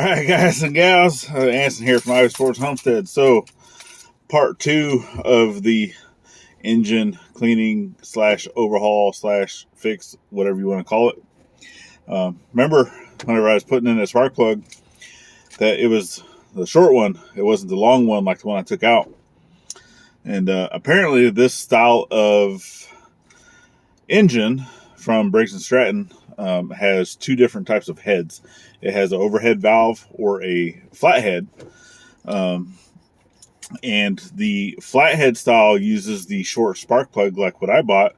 Alright guys and gals, Anson here from Iowa Sports Homestead. So, part 2 of the engine cleaning slash overhaul slash fix, whatever you want to call it. Remember, whenever I was putting in a spark plug, that it was the short one. It wasn't the long one like the one I took out. And apparently this style of engine from Briggs & Stratton has two different types of heads. It has an overhead valve or a flathead. And the flathead style uses the short spark plug like what I bought,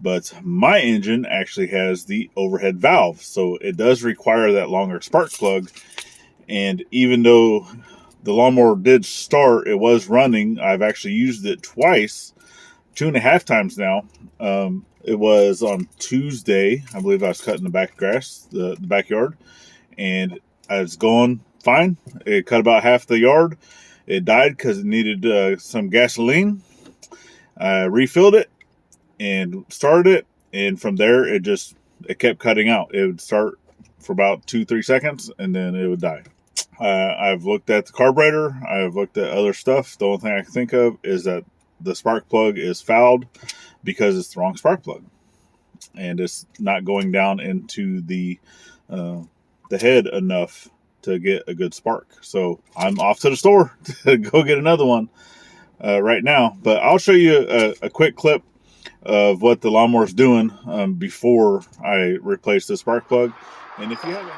but my engine actually has the overhead valve. So it does require that longer spark plug. And even though the lawnmower did start, it was running. I've actually used it twice, 2.5 times now. It was on Tuesday. I believe I was cutting the back grass, the backyard, and I was going fine. It cut about half the yard. It died because it needed some gasoline. I refilled it and started it, and from there it kept cutting out. It would start for about 2-3 seconds, and then it would die. I've looked at the carburetor. I've looked at other stuff. The only thing I can think of is that the spark plug is fouled because it's the wrong spark plug, and it's not going down into the head enough to get a good spark. So I'm off to the store to go get another one right now. But I'll show you a quick clip of what the lawnmower's doing before I replace the spark plug. And if you haven't...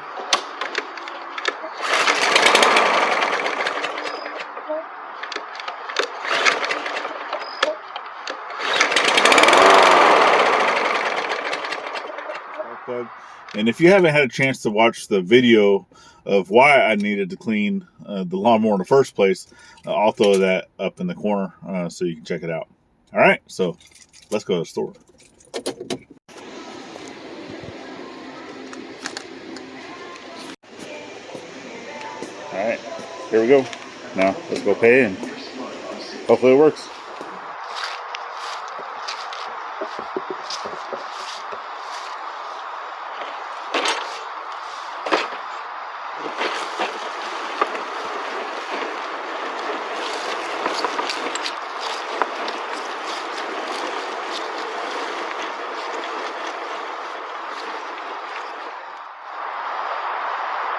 plug. And if you haven't had a chance to watch the video of why I needed to clean the lawnmower in the first place, I'll throw that up in the corner so you can check it out. All right, so let's go to the store. All right, here we go. Now let's go pay and hopefully it works.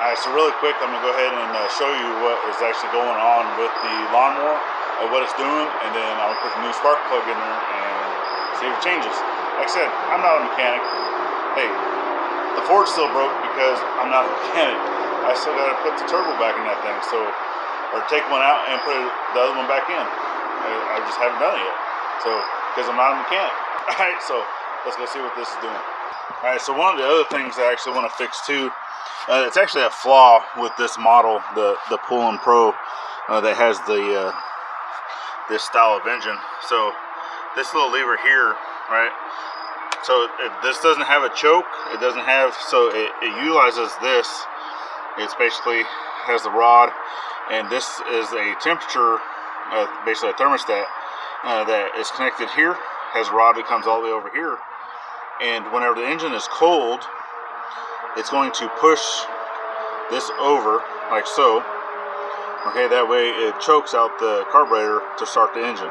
Alright, so really quick, I'm going to go ahead and show you what is actually going on with the lawnmower, what it's doing, and then I'll put the new spark plug in there and see if it changes. Like I said, I'm not a mechanic. Hey, the Ford's still broke because I'm not a mechanic. I still got to put the turbo back in that thing, or take one out and put the other one back in. I just haven't done it yet, so because I'm not a mechanic. Alright, so let's go see what this is doing. Alright, so one of the other things I actually want to fix too, it's actually a flaw with this model, the Pull-In Pro, that has the this style of engine. So this little lever here, right? So this doesn't have a choke. It doesn't have, so it utilizes this. It's basically has the rod, and this is a temperature, basically a thermostat that is connected here. Has a rod that comes all the way over here, and whenever the engine is cold, it's going to push this over like so. Okay, that way it chokes out the carburetor to start the engine.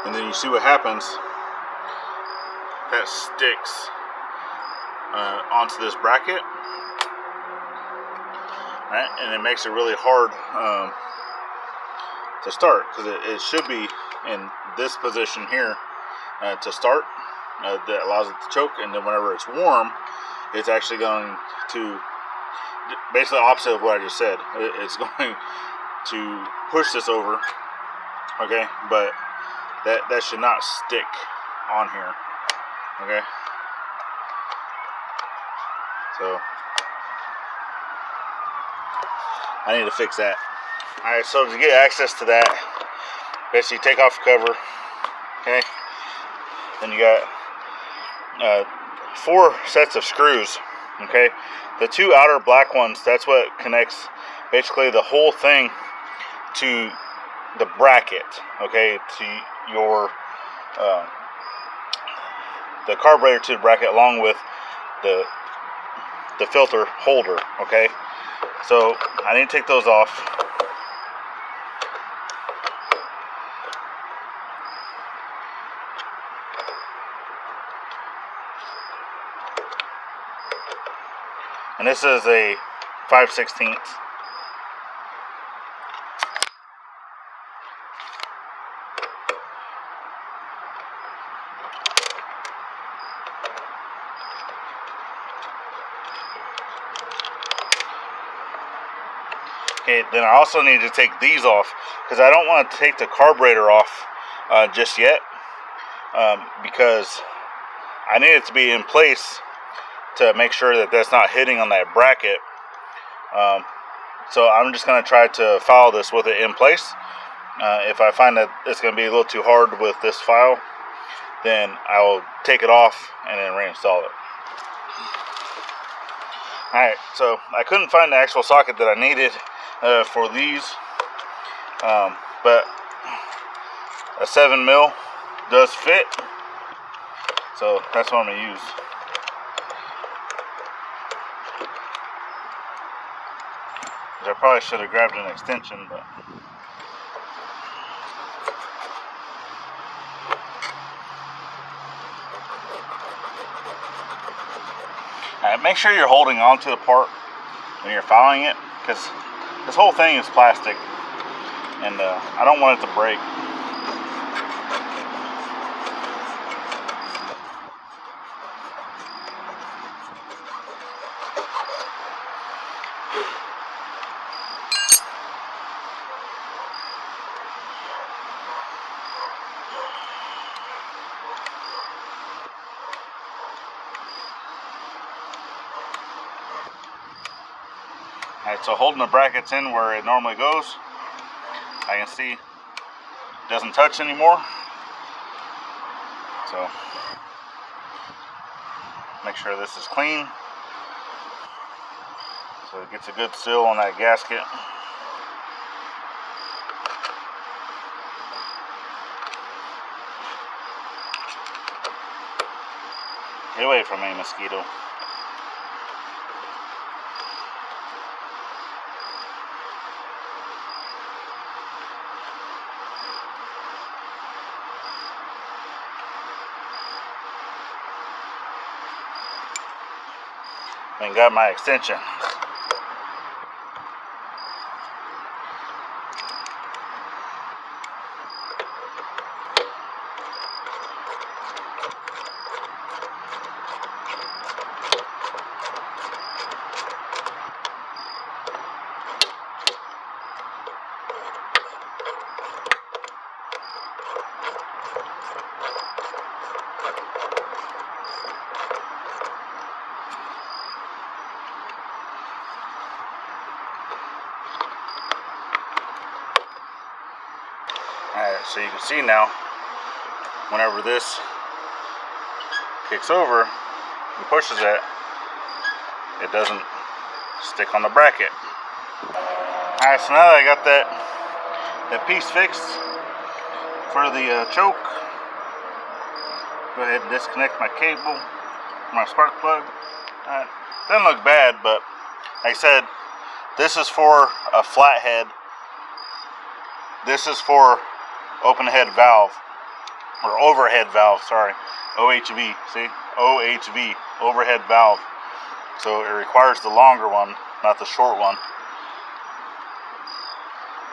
And then you see what happens. That sticks onto this bracket. Right? And it makes it really hard to start, because it should be in this position here to start. That allows it to choke, and then whenever it's warm, it's actually going to, basically opposite of what I just said. It's going to push this over, okay? But that should not stick on here, okay? So I need to fix that. All right, so to get access to that, basically take off the cover, okay? Then you got 4 sets of screws, okay? The 2 outer black ones, that's what connects basically the whole thing to the bracket, okay? To your the carburetor to the bracket, along with the filter holder, okay? So I need to take those off. And this is a 5/16. Okay, then I also need to take these off because I don't want to take the carburetor off just yet because I need it to be in place to make sure that that's not hitting on that bracket. So I'm just going to try to file this with it in place. If I find that it's going to be a little too hard with this file, then I will take it off and then reinstall it. Alright, so I couldn't find the actual socket that I needed for these, but a 7mm does fit, so that's what I'm going to use. I probably should have grabbed an extension, but alright, make sure you're holding on to the part when you're filing it, because this whole thing is plastic, and I don't want it to break. Alright, so holding the brackets in where it normally goes, I can see it doesn't touch anymore. So make sure this is clean so it gets a good seal on that gasket. Get away from me, mosquito. And got my extension. Alright, so you can see now, whenever this kicks over and pushes it, it doesn't stick on the bracket. Alright, so now that I got that piece fixed for the choke, go ahead and disconnect my cable from my spark plug. Doesn't look bad, but like I said, this is for a flathead. This is for open head valve, or overhead valve, sorry, OHV, see, OHV, overhead valve. So it requires the longer one, not the short one.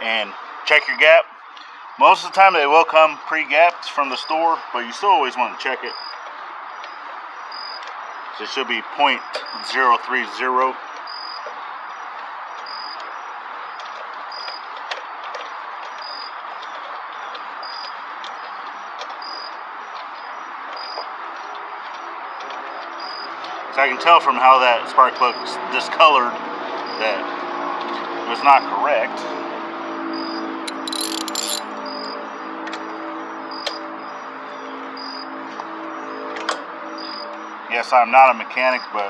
And check your gap. Most of the time they will come pre-gapped from the store, but you still always want to check it. So it should be 0.030. So I can tell from how that spark plug is discolored that it was not correct. Yes, I'm not a mechanic, but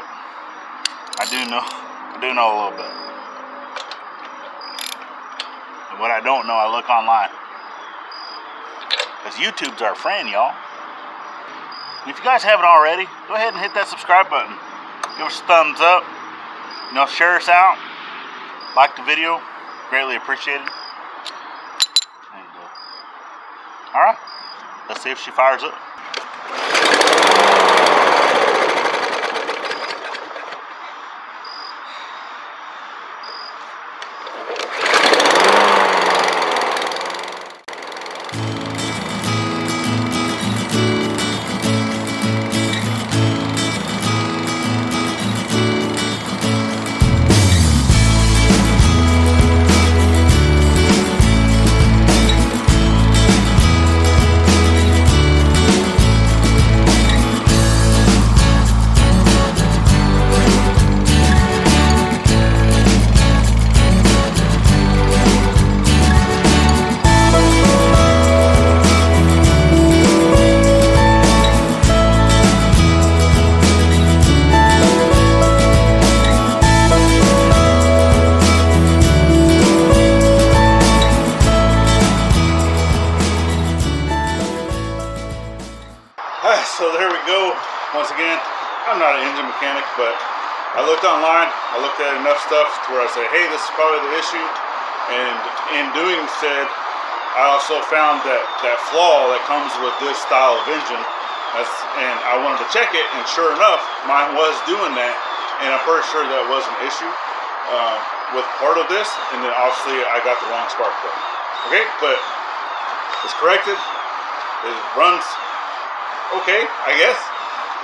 I do know a little bit. And what I don't know, I look online. Because YouTube's our friend, y'all. If you guys haven't already, go ahead and hit that subscribe button. Give us a thumbs up. Share us out. like the video, greatly appreciated. And, all right, let's see if she fires up. So there we go. Once again, I'm not an engine mechanic, but I looked online, I looked at enough stuff to where I say, hey, this is probably the issue. And in doing said, I also found that flaw that comes with this style of engine, and I wanted to check it, and sure enough, mine was doing that, and I'm pretty sure that was an issue with part of this, and then obviously I got the wrong spark plug. Okay, but it's corrected. It runs okay, I guess,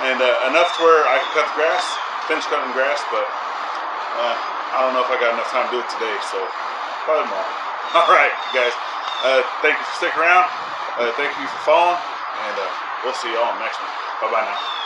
and enough to where I can cut the grass, finish cutting grass, but I don't know if I got enough time to do it today, so probably tomorrow. All right, guys, thank you for sticking around, thank you for following, and we'll see y'all next one. Bye-bye now.